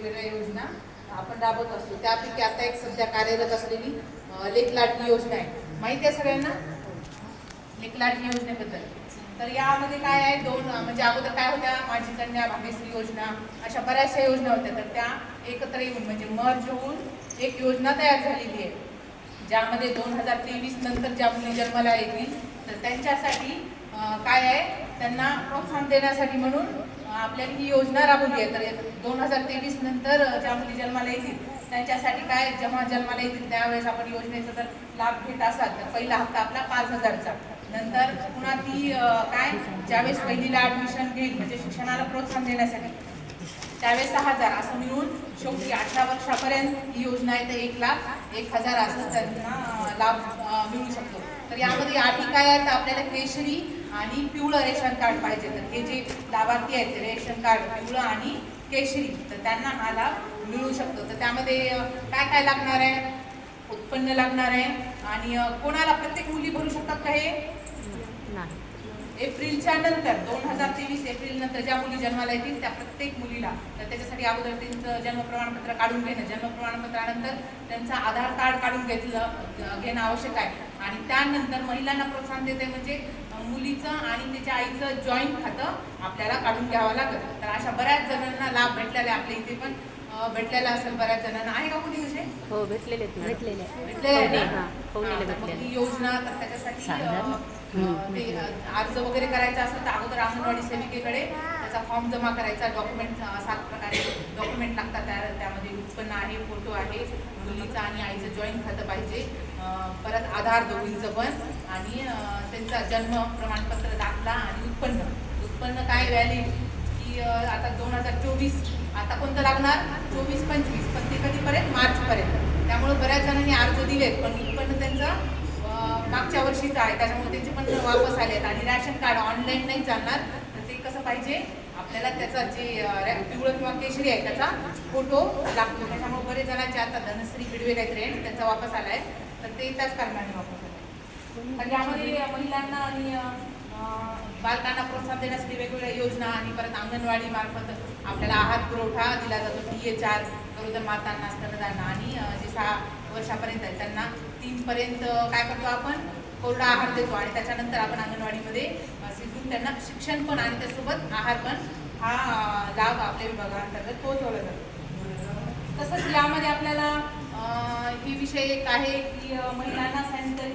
वेगवेगळ्या योजना आपण राबवत असतो. त्यापैकी आता एक सध्या कार्यरत असलेली लेक लाडकी योजना आहे. माहिती आहे सगळ्यांना लेक लाडकी योजनेबद्दल? तर यामध्ये काय आहे, दोन म्हणजे अगोदर काय होत्या, माझी कन्या भाग्यश्री योजना, अशा बऱ्याचशा योजना होत्या. तर त्या एकत्र येऊन म्हणजे मर्ज होऊन एक योजना तयार झालेली आहे, ज्यामध्ये 2023 नंतर ज्या मुली जन्माला येतील तर त्यांच्यासाठी काय आहे, त्यांना प्रोत्साहन देण्यासाठी म्हणून आपल्याला ही योजना राबवली आहे. तर 2023 नंतर ज्या मुली जन्माला येतील त्यांच्यासाठी काय, जेव्हा जन्माला येतील त्यावेळेस आपण योजनेचा जर लाभ घेत असाल तर पहिला हप्ता आपला 5,000चा, नंतर पुन्हा ती काय ज्यावेळेस पहिलीला ॲडमिशन घेईल म्हणजे शिक्षणाला प्रोत्साहन देण्यासाठी त्यावेळेस 6,000 असं मिळून शेवटी 18 वर्षापर्यंत ही योजना आहे. तर 1,01,000 असं त्यांना लाभ मिळू शकतो. तर यामध्ये अटी काय आहेत, आपल्याला केशरी आणि पिवळं रेशन कार्ड पाहिजे. तर हे जे लाभार्थी आहेत ते रेशन कार्ड पिवळं आणि केशरी, तर त्यांना हा लाभ मिळू शकतो. तर त्यामध्ये काय काय लागणार आहे, उत्पन्न लागणार आहे आणि कोणाला प्रत्येक मुली भरू शकतात का हे? एप्रिलच्या नंतर 2023 एप्रिल नंतर ज्या मुली जन्माला येतील त्या प्रत्येक मुलीला, तर त्याच्यासाठी अगोदर त्यांचं जन्म प्रमाणपत्र काढून घेणं, जन्म प्रमाणपत्रानंतर त्यांचं आधार कार्ड काढून घेणं आवश्यक आहे. आणि त्यानंतर महिलांना प्रोत्साहन देते म्हणजे मुलीचं आणि त्याच्या आईचं जॉईंट खातं आपल्याला काढून घ्यावं लागतं. तर अशा बऱ्याच जणांना लाभ भेटलेला आहे, आपल्या इथे पण भेटलेला असेल बऱ्याच जणांना. आहे का कोणी विषय? हो, भेटलेले आहे ही योजना. तर त्याच्यासाठी ते अर्ज वगैरे करायचा असेल तर अगोदर अंगणवाडी सेविकेकडे त्याचा फॉर्म जमा करायचा. डॉक्युमेंट 7 प्रकारे डॉक्युमेंट लागतात. त्यामध्ये उत्पन्न आहे, फोटो आहे, मुलीचं आणि आईचं जॉईंट खातं पाहिजे, परत आधार दोघींचं पण, आणि त्यांचा जन्म प्रमाणपत्र, दाखला आणि उत्पन्न काय व्हॅलिड की आता 2024 आता कोणतं लागणार 24-25, पण ते कधीपर्यंत मार्चपर्यंत. त्यामुळे बऱ्याच जणांनी अर्ज दिलेत पण उत्पन्न त्यांचं मागच्या वर्षीचं आहे, त्याच्यामुळे त्यांचे पण वापस आलेत. आणि रॅशन कार्ड ऑनलाईन नाही चालणार, तर ते कसं पाहिजे आपल्याला, त्याचा जे पिवळं किंवा केशरी आहे त्याचा फोटो लागतो. त्याच्यामुळे बरेच जणांचे आता धनश्री बिडवे काहीतरी आहे त्यांचा वापस आला आहे, तर ते त्याच कारणाने वापस आले. तर यामध्ये महिलांना आणि बालकांना प्रोत्साहन देण्यासाठी वेगवेगळ्या योजना आणि परत अंगणवाडी मार्फत आपल्याला आहार पुरवठा दिला जातो. DA4 गरोदर मातांना, स्तनदांना, आणि जे 6 वर्षापर्यंत आहे त्यांना 3 पर्यंत काय करतो आपण, कोरडा आहार देतो. आणि त्याच्यानंतर आपण अंगणवाडीमध्ये शिजून त्यांना शिक्षण पण आणि त्यासोबत आहार पण हा लाभ आपल्या विभागांतर्गत पोहोचवला जातो. तसंच यामध्ये आपल्याला ही विषय एक आहे की महिलांना सॅनिटरी